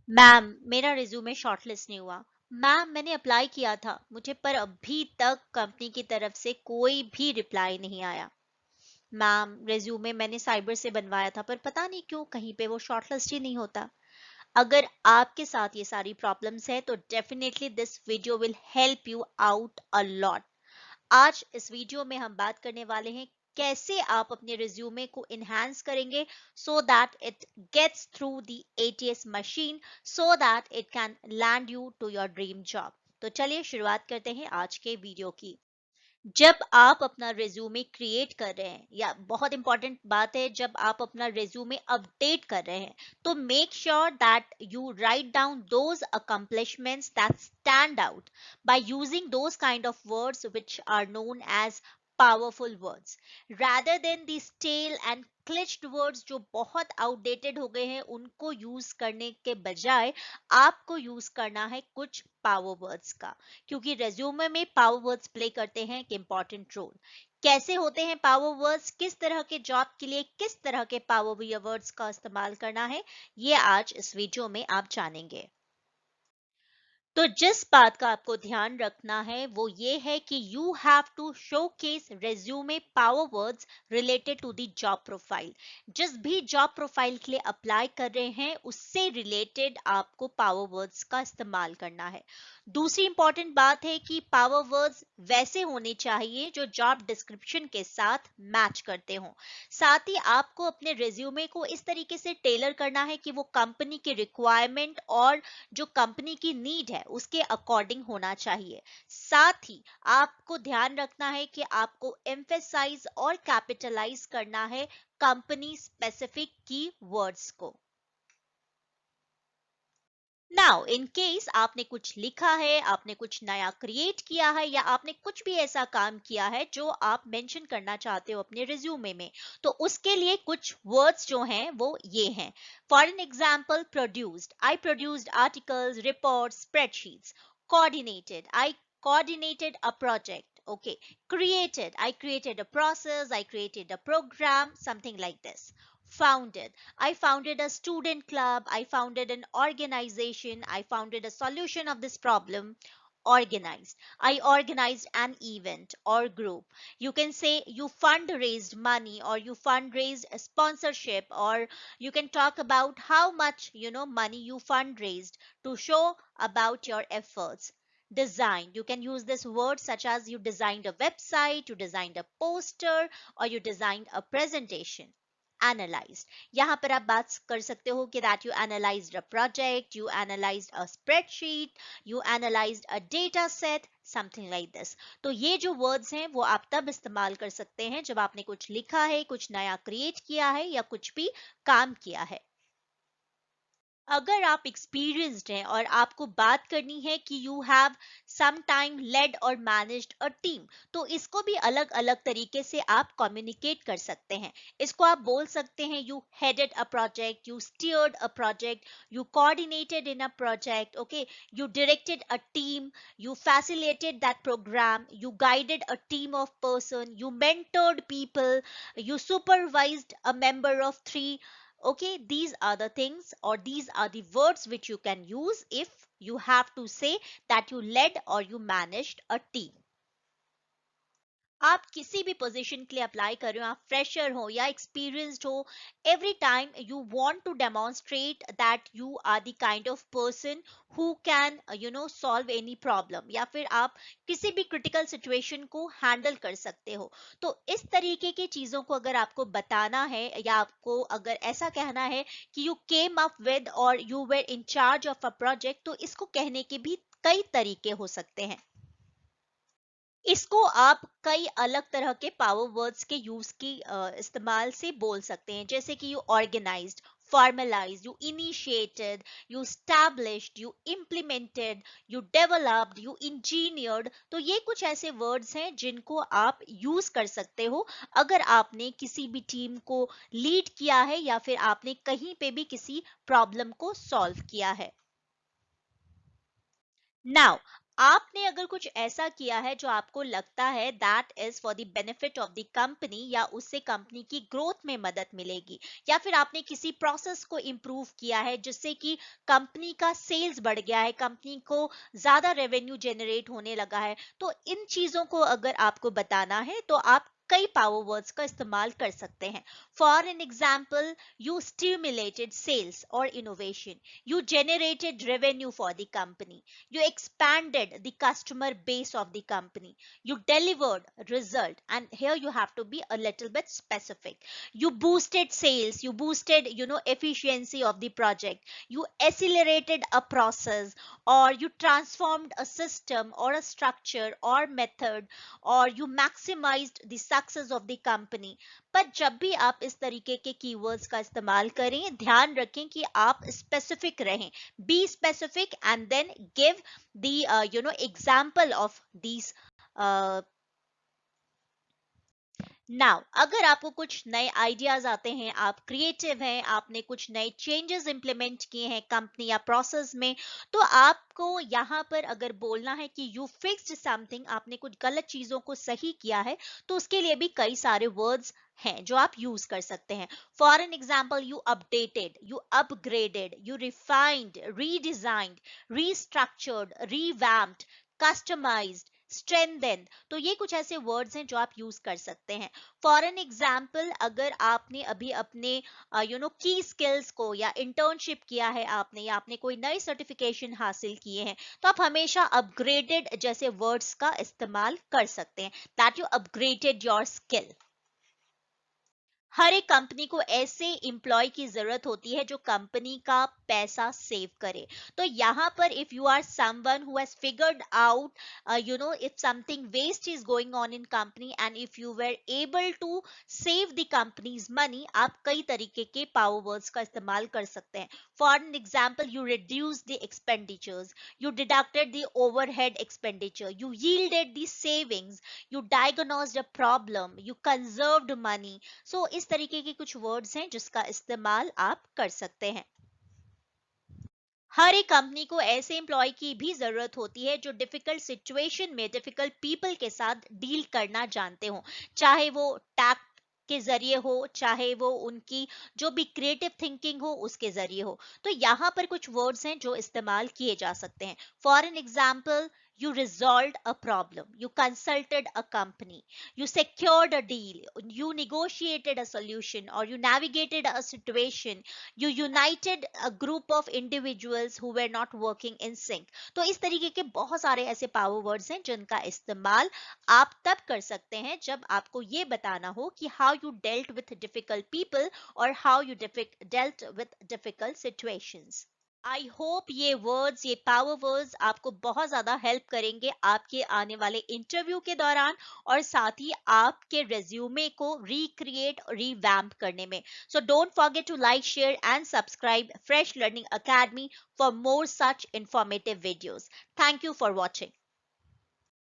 Ma'am मेरा resume shortlist नहीं हुआ। मैम मैंने अप्लाई किया था मुझे, पर अभी तक कंपनी की तरफ से कोई भी रिप्लाई नहीं आया। मैम रिज्यूमे मैंने साइबर से बनवाया था, पर पता नहीं क्यों कहीं पे वो शॉर्टलिस्ट ही नहीं होता। अगर आपके साथ ये सारी प्रॉब्लम्स है तो definitely this video will help you out a lot. आज इस वीडियो में हम बात करने वाले हैं कैसे आप अपने रिज्यूमे को इनहेंस करेंगे so that it gets through the ATS machine, so that it can land you to your dream job. तो चलिए शुरुआत करते हैं आज के वीडियो की। जब आप अपना रिज्यूमे क्रिएट कर रहे हैं, या बहुत इंपॉर्टेंट बात है जब आप अपना रिज्यूमे अपडेट कर रहे हैं, तो make sure that you write down those accomplishments that stand out by using those kind of words which are known as powerful words rather than the stale and cliched words जो बहुत outdated हो गए हैं उनको use करने के बजाय आपको यूज करना है कुछ पावर वर्ड्स का, क्योंकि रेज्यूमे में पावर वर्ड्स प्ले करते हैं एक इंपॉर्टेंट रोल। कैसे होते हैं पावर वर्ड्स, किस तरह के जॉब के लिए किस तरह के पावर वर्ड्स का इस्तेमाल करना है, ये आज इस वीडियो में आप जानेंगे। तो जिस बात का आपको ध्यान रखना है वो ये है कि you have to showcase resume power words related to the job profile. जिस भी जॉब प्रोफाइल के लिए अप्लाई कर रहे हैं उससे रिलेटेड आपको पावर वर्ड्स का इस्तेमाल करना है। दूसरी इंपॉर्टेंट बात है कि पावर वर्ड्स वैसे होने चाहिए जो जॉब डिस्क्रिप्शन के साथ मैच करते हों। साथ ही आपको अपने रेज्यूमे को इस तरीके से टेलर करना है कि वो कंपनी के रिक्वायरमेंट और जो कंपनी की नीड है उसके अकॉर्डिंग होना चाहिए। साथ ही आपको ध्यान रखना है कि आपको एम्फेसाइज और कैपिटलाइज करना है कंपनी स्पेसिफिक की वर्ड्स को। नाउ इन केस आपने कुछ लिखा है, आपने कुछ नया क्रिएट किया है, या आपने कुछ भी ऐसा काम किया है जो आप मेंशन करना चाहते हो अपने रिज्यूमे में, तो उसके लिए कुछ वर्ड्स जो हैं वो ये हैं। For an example, produced, I produced articles, reports, spreadsheets. Coordinated, I coordinated a project. Okay. Created, I created a process, I created a program, something like this. Founded, I founded a student club, I founded an organization, I founded a solution of this problem. Organized, I organized an event or group. You can say you fundraised money, or you fundraised a sponsorship, or you can talk about how much money you fundraised to show about your efforts. Design, you can use this word such as you designed a website, you designed a poster, or you designed a presentation. Analyzed, यहाँ पर आप बात कर सकते हो कि that you analyzed a project, you analyzed a spreadsheet, you analyzed a data set, something like this. तो ये जो words हैं वो आप तब इस्तेमाल कर सकते हैं जब आपने कुछ लिखा है, कुछ नया क्रिएट किया है, या कुछ भी काम किया है। अगर आप एक्सपीरियंस्ड हैं और आपको बात करनी है कि you have some time led और मैनेज्ड अ टीम, तो इसको भी अलग अलग तरीके से आप कम्युनिकेट कर सकते हैं। इसको आप बोल सकते हैं you headed a project, you steered a project, you coordinated in a project, okay, you directed a team, you facilitated that programme, you guided a team of person, you mentored people, you supervised a member of three. Okay, these are the things, or these are the words which you can use if you have to say that you led or you managed a team. आप किसी भी position के लिए apply कर रहे हो, आप fresher हो या एक्सपीरियंस्ड हो, every time you want to demonstrate that you are the kind of person who can solve any problem, या फिर आप किसी भी क्रिटिकल सिचुएशन को हैंडल कर सकते हो। तो इस तरीके की चीजों को अगर आपको बताना है, या आपको अगर ऐसा कहना है कि यू केम अप विद और you were in charge of a project, तो इसको कहने के भी कई तरीके हो सकते हैं। इसको आप कई अलग तरह के पावर वर्ड्स के यूज की इस्तेमाल से बोल सकते हैं, जैसे कि you organised, formalized, you initiated, you established, you implemented, you developed, you engineered। तो ये कुछ ऐसे वर्ड्स हैं जिनको आप यूज कर सकते हो अगर आपने किसी भी टीम को लीड किया है, या फिर आपने कहीं पे भी किसी प्रॉब्लम को सॉल्व किया है। नाउ आपने अगर कुछ ऐसा किया है जो आपको लगता है that is for the benefit of the company, या उससे कंपनी की ग्रोथ में मदद मिलेगी, या फिर आपने किसी प्रोसेस को इम्प्रूव किया है जिससे कि कंपनी का सेल्स बढ़ गया है, कंपनी को ज्यादा रेवेन्यू जनरेट होने लगा है, तो इन चीजों को अगर आपको बताना है तो आप कई पावर वर्ड्स का इस्तेमाल कर सकते हैं. For an example, you stimulated sales और innovation, you generated revenue for the company, you expanded the customer base of the company, you delivered result, and here you have to be a little bit specific. You boosted sales, you boosted efficiency of the project, you accelerated a process, or you transformed a system or a structure or method, or you maximized the success of the company. पर जब भी आप इस तरीके के keywords का इस्तेमाल करें, ध्यान रखें कि आप स्पेसिफिक रहें. Be specific and then give the example of these. Now अगर आपको कुछ नए आइडियाज आते हैं, आप क्रिएटिव हैं, आपने कुछ नए चेंजेस इंप्लीमेंट किए हैं कंपनी या प्रोसेस में, तो आपको यहाँ पर अगर बोलना है कि यू फिक्स्ड समथिंग, आपने कुछ गलत चीजों को सही किया है, तो उसके लिए भी कई सारे वर्ड्स हैं जो आप यूज कर सकते हैं. For an example, you updated, you upgraded, you refined, redesigned, restructured, revamped, customised, strengthened. तो ये कुछ ऐसे वर्ड्स हैं जो आप यूज कर सकते हैं. फॉर एन एग्जाम्पल, अगर आपने अभी अपने की स्किल्स को या इंटर्नशिप किया है आपने, या आपने कोई नई सर्टिफिकेशन हासिल किए हैं, तो आप हमेशा अपग्रेडेड जैसे वर्ड्स का इस्तेमाल कर सकते हैं, that you upgraded your skill. हर एक कंपनी को ऐसे एम्प्लॉय की जरूरत होती है जो कंपनी का पैसा सेव करे. तो यहाँ पर if you are someone who has figured out if something waste is going on in company, and if you were able to save the company's money, आप कई तरीके के पावर वर्ड्स का इस्तेमाल कर सकते हैं. For an example, you reduce the expenditures, you deducted the overhead expenditure, you yielded the savings, you diagnosed a problem, you conserved money. So इस तरीके के कुछ वर्ड्स हैं जिसका इस्तेमाल आप कर सकते हैं. हर एक कंपनी को ऐसे एम्प्लॉय की भी जरूरत होती है जो डिफिकल्ट सिचुएशन में डिफिकल्ट पीपल के साथ डील करना जानते हो, चाहे वो टैक्ट के जरिए हो, चाहे वो उनकी जो भी क्रिएटिव थिंकिंग हो उसके जरिए हो. तो यहाँ पर कुछ वर्ड्स हैं जो इस्तेमाल किए जा सकते हैं. For an example, you resolved a problem, you consulted a company, you secured a deal, you negotiated a solution, or you navigated a situation, you united a group of individuals who were not working in sync. तो इस तरीके के बहुत सारे ऐसे power words हैं जिनका इस्तेमाल आप तब कर सकते हैं जब आपको ये बताना हो कि how you dealt with difficult people or how you dealt with difficult situations. I hope ये वर्ड्स, ये पावर वर्ड्स आपको बहुत ज्यादा हेल्प करेंगे आपके आने वाले इंटरव्यू के दौरान, और साथ ही आपके रेज्यूमे को रिक्रिएट और रिवैम्प करने में. So don't forget to like, share and subscribe Fresh Learning Academy for more such informative videos. Thank you for watching.